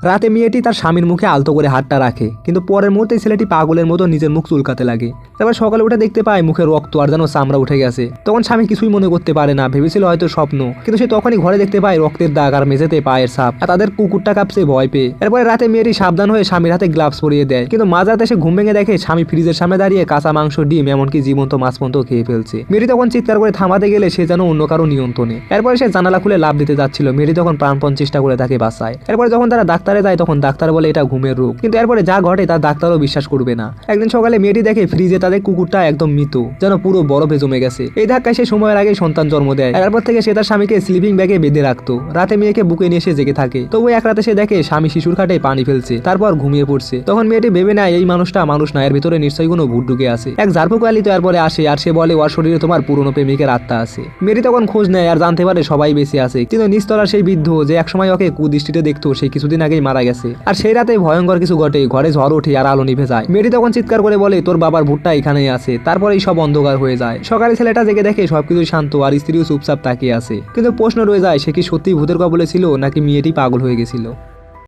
রাতে মেয়েটি তার স্বামীর মুখে আলতো করে হাতটা রাখে, কিন্তু পরের মুহূর্তে ছেলেটি পাগলের মতো নিজের মুখ চুলকাতে লাগে। তারপর সকালে উঠে দেখতে পায় মুখে রক্ত আর যেন চামড়া উঠে গেছে। তখন স্বামী কিছুই মনে করতে পারে না, ভেবেছিল হয়তো স্বপ্ন, কিন্তু সে তখনই ঘরে দেখতে পায় রক্তের দাগ আর মেঝেতে পায়ের ছাপ, আর তাদের কুকুরটা কাঁপছে ভয় পেয়ে। এরপরে রাতে মেয়েটি সাবধান হয়ে স্বামীর হাতে গ্লাভস পরিয়ে দেয়, কিন্তু মাঝরাতে সে ঘুম ভেঙে দেখে স্বামী ফ্রিজের সামনে দাঁড়িয়ে কাঁচা মাংস, ডিম, এমনকি জীবন্ত মাছ পর্যন্ত খেয়ে ফেলছে। মেয়েটি তখন চিৎকার করে থামাতে গেলে সে যেন অন্য কারো নিয়ন্ত্রণে। এরপরে সে জানালা খুলে লাফ দিতে যাচ্ছিল, মেয়েটি তখন প্রাণপণ চেষ্টা করে তাকে বাঁচায়। এরপরে যখন তারা ডাক্তারে যায় তখন ডাক্তার বলে এটা ঘুমের রোগ, কিন্তু এরপরে যা ঘটে তা ডাক্তারও বিশ্বাস করবে না। একদিন সকালে মেয়েটি দেখে ফ্রিজে তাদের কুকুরটা একদম মৃত, যেন পুরো বরফে জমে গেছে। এই ধাক্কায় সে সময়ের আগে সন্তান জন্ম দেয়। এরপর থেকে সে তার স্বামীকে স্লিপিং ব্যাগে বেঁধে রাখতো, রাতে মেয়েকে বুকে নিয়ে সে জেগে থাকে। তবু এক রাতে সে দেখে স্বামী শিশুর খাটে পানি ফেলছে, তারপর ঘুমিয়ে পড়ছে। তখন মেয়েটি ভেবে নেয় এই মানুষটা মানুষ না, এর ভিতরে নিশ্চয়ই কোনো ভূত ঢুকে আছে। এক ঝাড়ফুঁক আলী তো এরপরে আসে, আর সে বলে ওর শরীরে তোমার পুরনো প্রেমিকের আত্মা আছে। মেয়েটি তখন খোঁজ নেয় আর জানতে পারে সবাই বেঁচে আছে, কিন্তু নিস্তলার সেই বৃদ্ধ যে একসময় ওকে কুদৃষ্টিতে দেখতো সে কিছুদিন আগেই মারা গেছে। আর সেই রাতে ভয়ঙ্কর কিছু ঘটে, ঘরে ঝড় ওঠে আর আলো নিভে যায়। মেয়েটি তখন চিৎকার করে বলে তোর বাবার ভূতটা এখানেই আছে। তারপরেই সব অন্ধকার হয়ে যায়। সকালে ছেলেটা জেগে দেখে সবকিছু শান্ত আর স্ত্রীও চুপচাপ তাকিয়ে আছে, কিন্তু প্রশ্ন রয়ে যায় সে কি সত্যি ভূতের কবলে ছিল নাকি মেয়েটি পাগল হয়ে গেছিল।